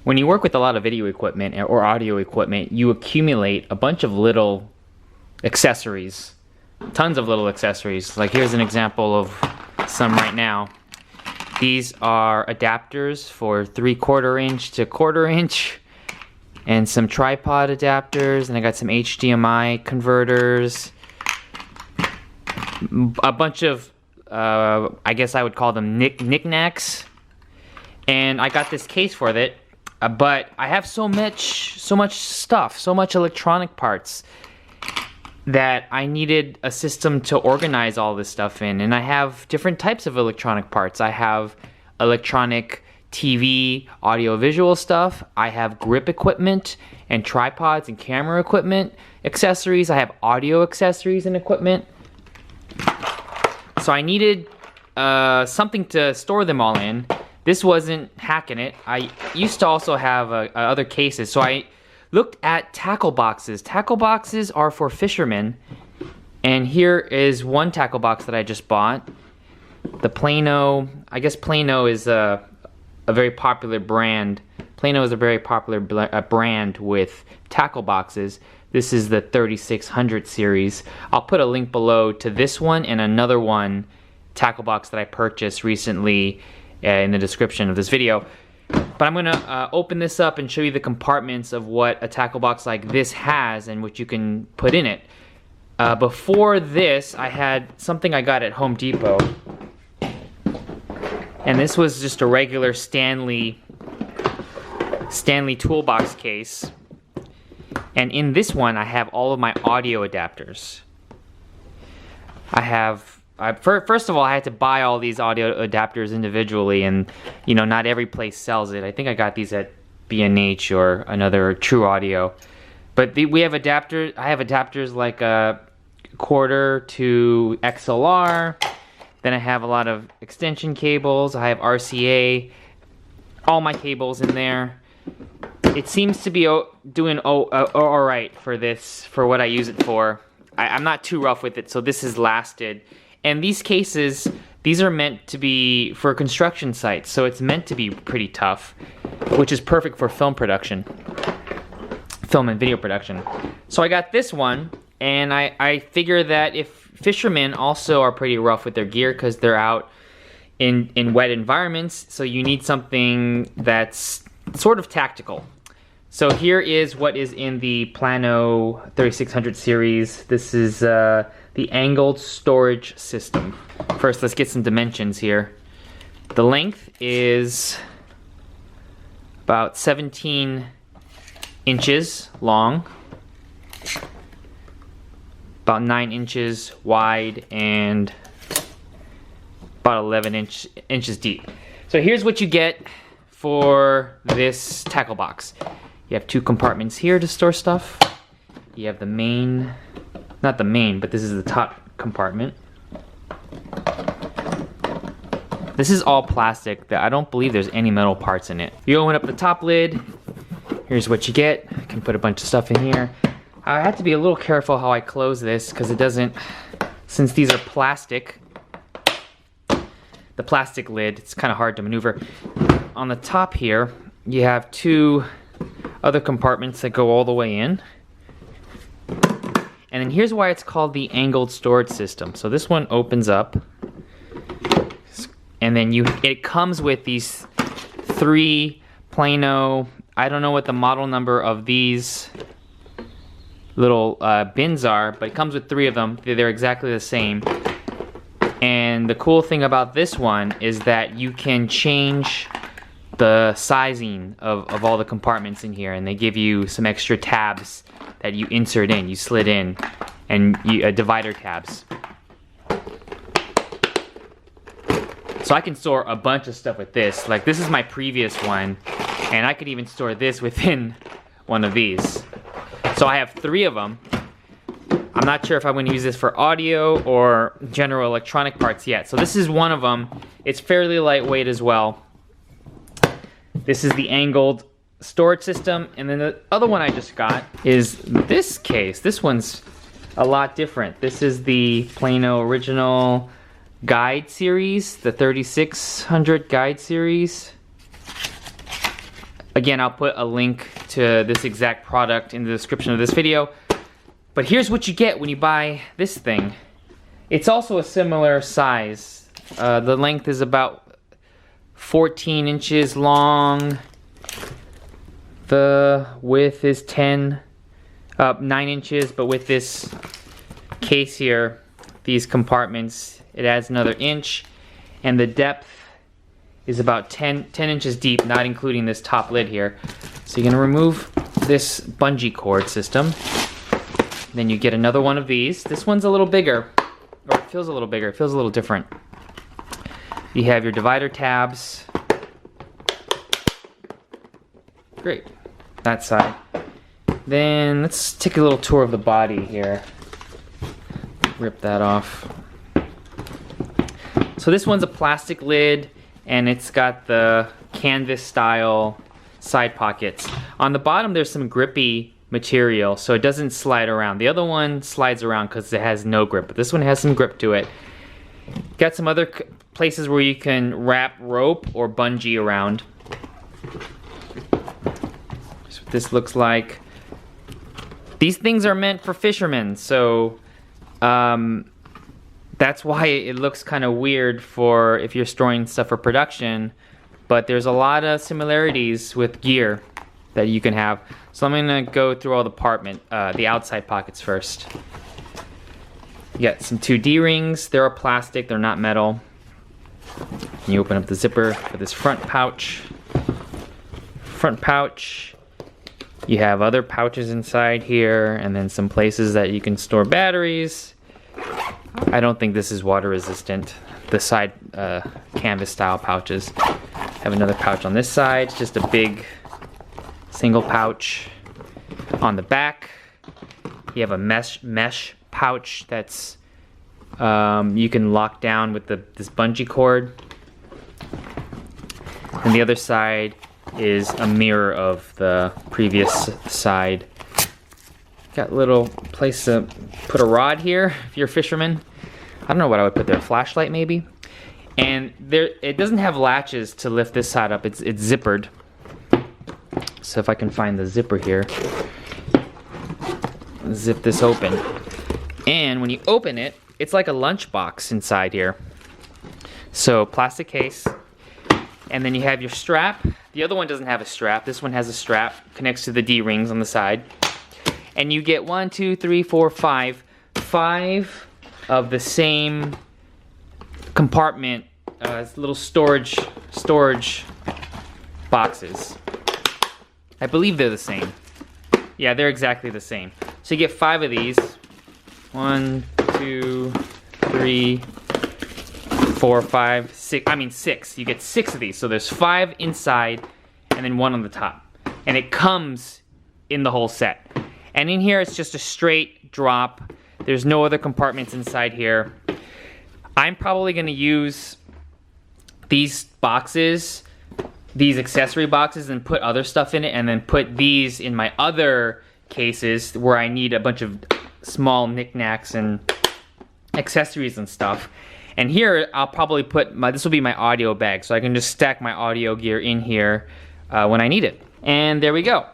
When you work with a lot of video equipment or audio equipment, you accumulate a bunch of little accessories, tons of little accessories. Like here's an example of some right now. These are adapters for 3/4 inch to 1/4 inch, and some tripod adapters, and I got some HDMI converters, a bunch of I guess I would call them knickknacks, and I got this case for it. But I have so much stuff, so much electronic parts, that I needed a system to organize all this stuff in. And I have different types of electronic parts. I have electronic TV, audio-visual stuff. I have grip equipment and tripods and camera equipment accessories. I have audio accessories and equipment. So I needed something to store them all in. This wasn't hacking it. I used to also have other cases, so I looked at tackle boxes. Tackle boxes are for fishermen, and here is one tackle box that I just bought. The Plano, I guess Plano is a very popular brand. Plano is a very popular brand with tackle boxes. This is the 3600 series. I'll put a link below to this one and another one, tackle box that I purchased recently, in the description of this video. But I'm gonna open this up and show you the compartments of what a tackle box like this has and what you can put in it. Before this, I had something I got at Home Depot, and this was just a regular Stanley toolbox case. And in this one, I have all of my audio adapters. First of all, I had to buy all these audio adapters individually, and you know, not every place sells it. I think I got these at B&H or another True Audio. But we have adapters. I have adapters like a 1/4 to XLR. Then I have a lot of extension cables. I have RCA. All my cables in there. It seems to be doing all right for this, for what I use it for. I'm not too rough with it, so this has lasted. And these cases, these are meant to be for construction sites, so it's meant to be pretty tough, which is perfect for film production, film and video production. So I got this one, and I figure that if fishermen also are pretty rough with their gear because they're out in wet environments, so you need something that's sort of tactical. So here is what is in the Plano 3600 series. This is the angled storage system. First, let's get some dimensions here. The length is about 17 inches long, about 9 inches wide, and about 11 inches deep. So here's what you get for this tackle box. You have 2 compartments here to store stuff. You have the main, not the main, but this is the top compartment. This is all plastic. I don't believe there's any metal parts in it. You open up the top lid. Here's what you get. I can put a bunch of stuff in here. I have to be a little careful how I close this because it doesn't, since these are plastic, the plastic lid, it's kind of hard to maneuver. On the top here, you have 2 other compartments that go all the way in. And then here's why it's called the angled storage system. So this one opens up, and then it comes with these 3 Plano, I don't know what the model number of these little bins are, but it comes with 3 of them. They're exactly the same. And the cool thing about this one is that you can change the sizing of all the compartments in here, and they give you some extra tabs that you insert in, you slid in, and divider tabs. So I can store a bunch of stuff with this. Like this is my previous one, and I could even store this within one of these. So I have 3 of them. I'm not sure if I'm going to use this for audio or general electronic parts yet. So this is one of them. It's fairly lightweight as well. This is the angled storage system, and then the other one I just got is this case. This one's a lot different. This is the Plano original guide series, the 3600 guide series. Again, I'll put a link to this exact product in the description of this video. But here's what you get when you buy this thing. It's also a similar size. The length is about 14 inches long. The width is 9 inches, but with this case here, these compartments, it adds another inch, and the depth is about 10 inches deep, not including this top lid here. So you're gonna remove this bungee cord system. Then you get another one of these. This one's a little bigger, or it feels a little bigger, it feels a little different. You have your divider tabs. Great, that side. Then let's take a little tour of the body here. Rip that off. So this one's a plastic lid, and it's got the canvas style side pockets. On the bottom there's some grippy material, so it doesn't slide around. The other one slides around because it has no grip, but this one has some grip to it. Got some other places where you can wrap rope or bungee around. That's what this looks like. These things are meant for fishermen, so that's why it looks kind of weird for if you're storing stuff for production, but there's a lot of similarities with gear that you can have. So I'm gonna go through all the outside pockets first. You got some 2 D-rings. They're plastic, they're not metal. And you open up the zipper for this front pouch. Front pouch, you have other pouches inside here, and then some places that you can store batteries. I don't think this is water resistant. The side canvas style pouches. Have another pouch on this side, just a big single pouch. On the back, you have a mesh pouch that's you can lock down with this bungee cord. And the other side is a mirror of the previous side. Got a little place to put a rod here if you're a fisherman. I don't know what I would put there, a flashlight maybe. And it doesn't have latches to lift this side up, it's zippered. So if I can find the zipper here, zip this open. And when you open it, it's like a lunchbox inside here. So plastic case, and then you have your strap. The other one doesn't have a strap. This one has a strap, connects to the D-rings on the side. And you get 1, 2, 3, 4, 5 of the same compartment, little storage boxes. I believe they're the same. Yeah, they're exactly the same. So you get 5 of these. 1, 2, 3, 4, 5, 6. I mean 6. You get 6 of these. So there's 5 inside and then 1 on the top. And it comes in the whole set. And in here it's just a straight drop. There's no other compartments inside here. I'm probably going to use these boxes, these accessory boxes, and put other stuff in it, and then put these in my other cases where I need a bunch of small knickknacks and accessories and stuff. And here I'll probably put this will be my audio bag, so I can just stack my audio gear in here when I need it. And there we go.